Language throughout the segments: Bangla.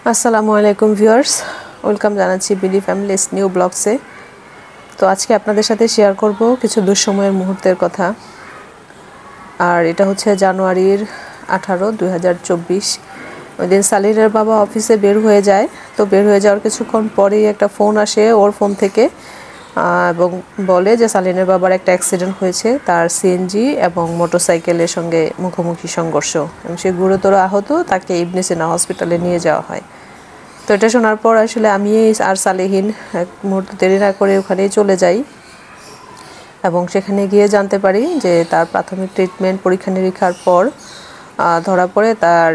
আসসালামু আলাইকুম ভিউয়ার্স, ওয়েলকাম জানাচ্ছি বিডি ফ্যামিলিস নিউ ব্লগসে। তো আজকে আপনাদের সাথে শেয়ার করব কিছু দুঃসময়ের মুহূর্তের কথা। আর এটা হচ্ছে জানুয়ারির 18, 2024। ওই দিন সালিনের বাবা অফিসে বের হয়ে যায়। তো বের হয়ে যাওয়ার কিছুক্ষণ পরেই একটা ফোন আসে ওর ফোন থেকে, এবং বলে যে সালিনের বাবার একটা অ্যাক্সিডেন্ট হয়েছে, তার সিএনজি এবং মোটরসাইকেলের সঙ্গে মুখোমুখি সংঘর্ষ এবং সে গুরুতর আহত, তাকে ইবনে সিনা হসপিটালে নিয়ে যাওয়া হয়। তো এটা শোনার পর আসলে আমি আর সালেহীন এক মুহূর্ত দেরি না করে ওখানেই চলে যাই এবং সেখানে গিয়ে জানতে পারি যে তার প্রাথমিক ট্রিটমেন্ট পরীক্ষা নিরীক্ষার পর ধরা পড়ে তার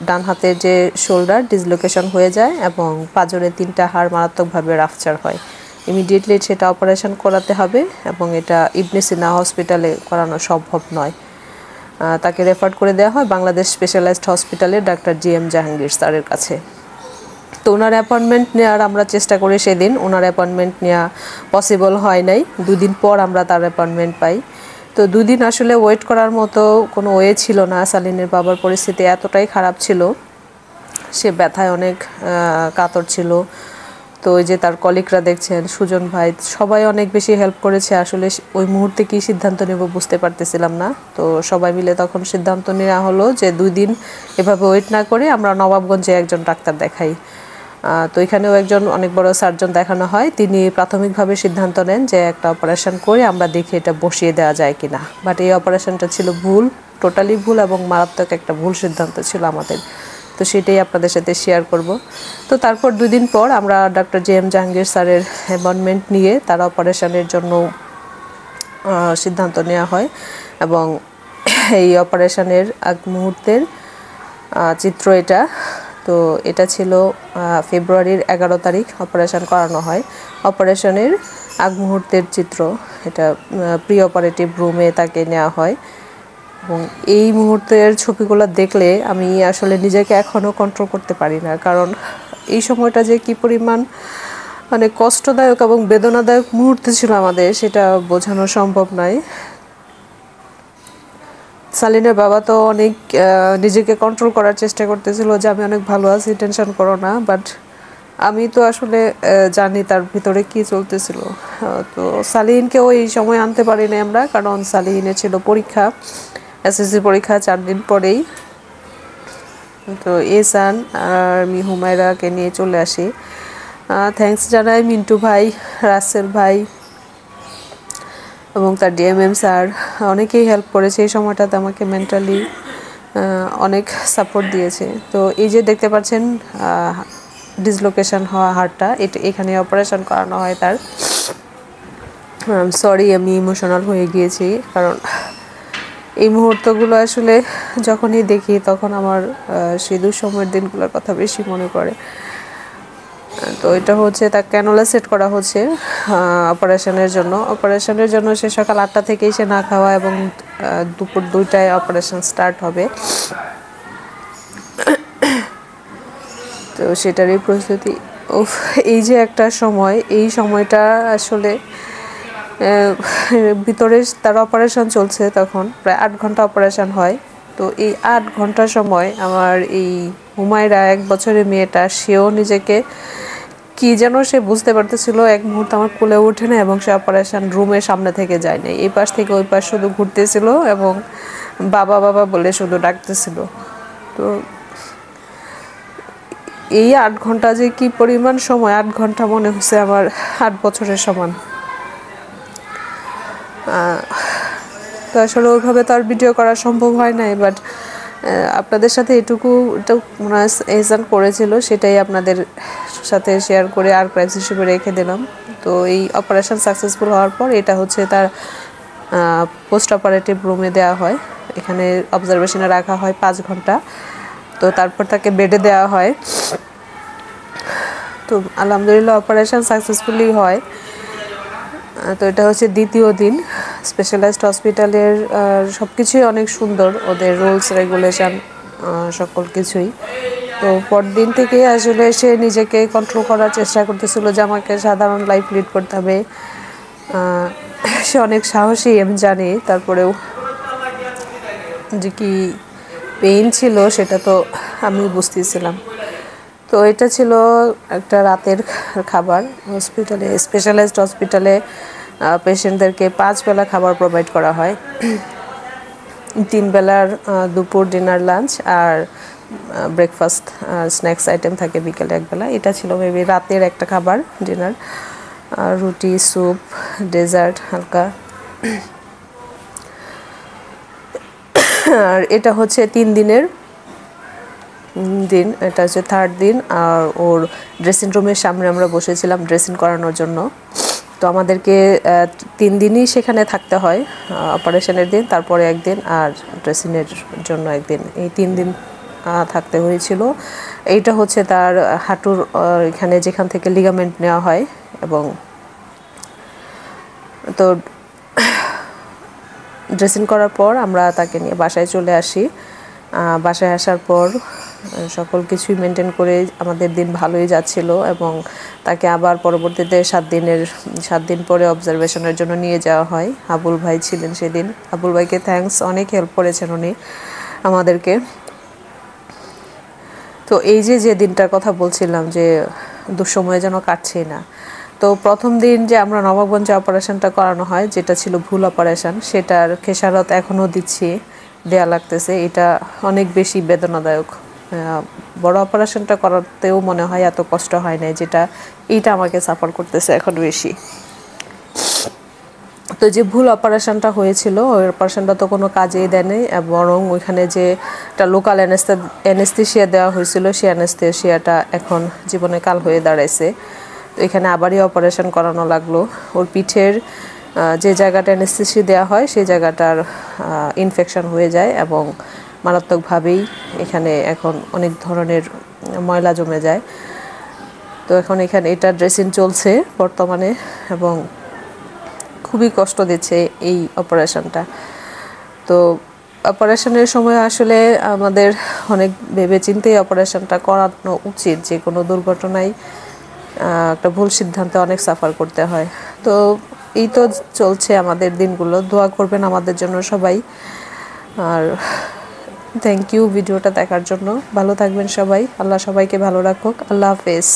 ডান হাতের যে শোল্ডার ডিসলোকেশন হয়ে যায় এবং পাঁজরের 3টা হাড় মারাত্মকভাবে রাফচার হয়। ইমিডিয়েটলি সেটা অপারেশন করাতে হবে এবং এটা ইবনে সিনা হসপিটালে করানো সম্ভব নয়। তাকে রেফার করে দেওয়া হয় বাংলাদেশ স্পেশালাইজড হসপিটালে ডাক্তার জিএম জাহাঙ্গীর স্যারের কাছে। তো ওনার অ্যাপয়েন্টমেন্ট নেওয়ার আমরা চেষ্টা করি, সেদিন ওনার অ্যাপয়েন্টমেন্ট নেওয়া পসিবল হয় নাই। 2 দিন পর আমরা তার অ্যাপয়েন্টমেন্ট পাই। তো 2 দিন আসলে ওয়েট করার মতো কোনো ওয়ে ছিল না। সালিনের বাবার পরিস্থিতি এতটাই খারাপ ছিল, সে ব্যথায় অনেক কাতর ছিল। তো ওই যে তার কলিগরা দেখছেন, সুজন ভাই, সবাই অনেক বেশি হেল্প করেছে। আসলে ওই মুহূর্তে কী সিদ্ধান্ত নেব বুঝতে পারতেছিলাম না। তো সবাই মিলে তখন সিদ্ধান্ত নেওয়া হলো যে 2 দিন এভাবে ওয়েট না করে আমরা নবাবগঞ্জে একজন ডাক্তার দেখাই। তো এখানেও একজন অনেক বড় সার্জন দেখানো হয়। তিনি প্রাথমিকভাবে সিদ্ধান্ত নেন যে একটা অপারেশন করে আমরা দেখি এটা বসিয়ে দেওয়া যায় কিনা। বাট এই অপারেশনটা ছিল ভুল, টোটালি ভুল এবং মারাত্মক একটা ভুল সিদ্ধান্ত ছিল আমাদের। তো সেটাই আপনাদের সাথে শেয়ার করব। তো তারপর 2 দিন পর আমরা ডক্টর জিএম জাহাঙ্গীর স্যারের অ্যাপয়েন্টমেন্ট নিয়ে তার অপারেশনের জন্য সিদ্ধান্ত নেওয়া হয় এবং এই অপারেশনের আগ মুহূর্তের চিত্র এটা। তো এটা ছিল ফেব্রুয়ারির 11 তারিখ অপারেশন করানো হয়। অপারেশনের আগ মুহূর্তের চিত্র এটা। প্রি অপারেটিভ রুমে তাকে নেওয়া হয় এবং এই মুহূর্তের ছবিগুলো দেখলে আমি আসলে নিজেকে এখনও কন্ট্রোল করতে পারি না, কারণ এই সময়টা যে কী পরিমাণ মানে কষ্টদায়ক এবং বেদনাদায়ক মুহূর্ত ছিল আমাদের, সেটা বোঝানো সম্ভব নয়। সালিনের বাবা তো অনেক নিজেকে কন্ট্রোল করার চেষ্টা করতেছিল যে আমি অনেক ভালো আছি, টেনশন করো না। বাট আমি তো আসলে জানি তার ভিতরে কি চলতেছিল। তো সালিহিনকেও এই সময় আনতে পারিনি আমরা, কারণ সালিহিনের ছিল পরীক্ষা, এসএসসি পরীক্ষা 4 দিন পরেই। তো এসান আর আমি হুমায়রাকে নিয়ে চলে আসি। থ্যাঙ্কস জানাই মিন্টু ভাই, রাসেল ভাই এবং তার ডিএমএম স্যার, অনেকেই হেল্প করেছে এই সময়টাতে, আমাকে মেন্টালি অনেক সাপোর্ট দিয়েছে। তো এই যে দেখতে পাচ্ছেন ডিসলোকেশন হওয়া হাড়টা, এখানে অপারেশন করানো হয় তার। সরি, আমি ইমোশনাল হয়ে গিয়েছি, কারণ এই মুহূর্তগুলো আসলে যখনই দেখি তখন আমার সেই দুঃসময়ের দিনগুলোর কথা বেশি মনে পড়ে। তো এটা হচ্ছে তার ক্যানোলা সেট করা হচ্ছে অপারেশনের জন্য। সে সকাল 8টা থেকেই সে না খাওয়া এবং দুপুর 2টায় অপারেশন স্টার্ট হবে। তো সেটারই প্রস্তুতি। এই যে একটা সময়, এই সময়টা আসলে ভিতরে তার অপারেশন চলছে, তখন প্রায় 8 ঘন্টা অপারেশন হয়। তো এই 8 ঘন্টার সময় আমার এই হুমায়রা, 1 বছরের মেয়েটা, সেও নিজেকে কি যেন সে বুঝতে পারতেছিল। এক মুহূর্তে আমার কোলে ওঠে না এবং সে অপারেশন রুমের সামনে থেকে যায় না, এই পাশ থেকে ওই পাশ শুধু ঘুরতেছিল এবং বাবা বাবা বলে শুধু ডাকতেছিল। তো এই 8 ঘন্টা যে কি পরিমাণ সময়, 8 ঘন্টা মনে হচ্ছে আমার 8 বছরের সমান। তো আসলে ওইভাবে তো আর ভিডিও করা সম্ভব হয় নাই, বাট আপনাদের সাথে এটুকু এহসান করেছিল, সেটাই আপনাদের সাথে শেয়ার করে আর্কাইভস হিসেবে রেখে দিলাম। তো এই অপারেশন সাকসেসফুল হওয়ার পর এটা হচ্ছে তার পোস্ট অপারেটিভ রুমে দেওয়া হয়। এখানে অবজারভেশনে রাখা হয় 5 ঘন্টা। তো তারপর তাকে বেডে দেওয়া হয়। তো আলহামদুলিল্লাহ অপারেশন সাকসেসফুলি হয়। তো এটা হচ্ছে 2য় দিন। স্পেশালাইজড হসপিটালের সব কিছুই অনেক সুন্দর, ওদের রুলস রেগুলেশন সকল কিছুই। তো পরদিন থেকে আসলে সে নিজেকে কন্ট্রোল করার চেষ্টা করতেছিল যে আমাকে সাধারণ লাইফ লিড করতে হবে। সে অনেক সাহসী আমি জানি, তারপরেও যে কি পেইন ছিল সেটা তো আমি বুঝতেছিলাম। তো এটা ছিল একটা রাতের খাবার। হসপিটালে, স্পেশালাইজড হসপিটালে পেশেন্টদেরকে 5 বেলা খাবার প্রোভাইড করা হয়। 3 বেলার দুপুর, ডিনার, লাঞ্চ আর ব্রেকফাস্ট আর স্ন্যাক্স আইটেম থাকে বিকেলে 1 বেলা। এটা ছিল মেবি রাতের একটা খাবার, ডিনার। রুটি, স্যুপ, ডেজার্ট হালকা। আর এটা হচ্ছে 3 দিনের দিন, এটা হচ্ছে 3rd দিন। আর ওর ড্রেসিং রুমের সামনে আমরা বসেছিলাম ড্রেসিং করানোর জন্য। তো আমাদেরকে 3 দিনই সেখানে থাকতে হয়, অপারেশনের দিন, তারপরে 1 দিন আর ড্রেসিংয়ের জন্য 1 দিন। এই 3 দিন থাকতে হয়েছিল। এইটা হচ্ছে তার হাঁটুর এখানে যেখান থেকে লিগামেন্ট নেওয়া হয়। এবং তো ড্রেসিং করার পর আমরা তাকে নিয়ে বাসায় চলে আসি। বাসায় আসার পর সকল কিছুই মেনটেন করে আমাদের দিন ভালোই যাচ্ছিল। এবং তাকে আবার পরবর্তীতে 7 দিন পরে অবজারভেশনের জন্য নিয়ে যাওয়া হয়। আবুল ভাই ছিলেন সেদিন। আবুল ভাইকে থ্যাঙ্কস, অনেক হেল্প করেছেন উনি আমাদেরকে। তো এই যে দিনটার কথা বলছিলাম যে দুঃসময় যেন কাটছে না। তো প্রথম দিন যে আমরা নবাবগঞ্জে অপারেশনটা করানো হয়, যেটা ছিল ভুল অপারেশন, সেটার খেসারত এখনও দেয়া লাগতেছে। এটা অনেক বেশি বেদনাদায়ক। বড় অপারেশনটা করাতেও মনে হয় এত কষ্ট হয় না, এইটা আমাকে সাফার করতেছে এখন বেশি। তো যে ভুল অপারেশনটা হয়েছিল, ওই অপারেশনটা তো কোনো কাজেই দেয়নি। বরং ওইখানে যে একটা লোকাল অ্যানেস্থেশিয়া দেওয়া হয়েছিল, সেই অ্যানেস্থেশিয়াটা এখন জীবনে কাল হয়ে দাঁড়াইছে। তো এখানে আবারই অপারেশন করানো লাগলো। ওর পিঠের যে জায়গাটা অ্যানেস্থেশিয়া দেওয়া হয়, সেই জায়গাটার ইনফেকশন হয়ে যায় এবং মারাত্মকভাবেই এখানে এখন অনেক ধরনের ময়লা জমে যায়। তো এখন এখানে এটা ড্রেসিং চলছে বর্তমানে এবং খুবই কষ্ট দিচ্ছে এই অপারেশনটা। তো অপারেশনের সময় আসলে আমাদের অনেক ভেবেচিন্তেই অপারেশনটা করানো উচিত। যে কোনো দুর্ঘটনায় একটা ভুল সিদ্ধান্তে অনেক সাফার করতে হয়। তো এই তো চলছে আমাদের দিনগুলো। দোয়া করবেন আমাদের জন্য সবাই। আর থ্যাংক ইউ ভিডিওটা দেখার জন্য। ভালো থাকবেন সবাই। আল্লাহ সবাইকে ভালো রাখুক। আল্লাহ হাফেজ।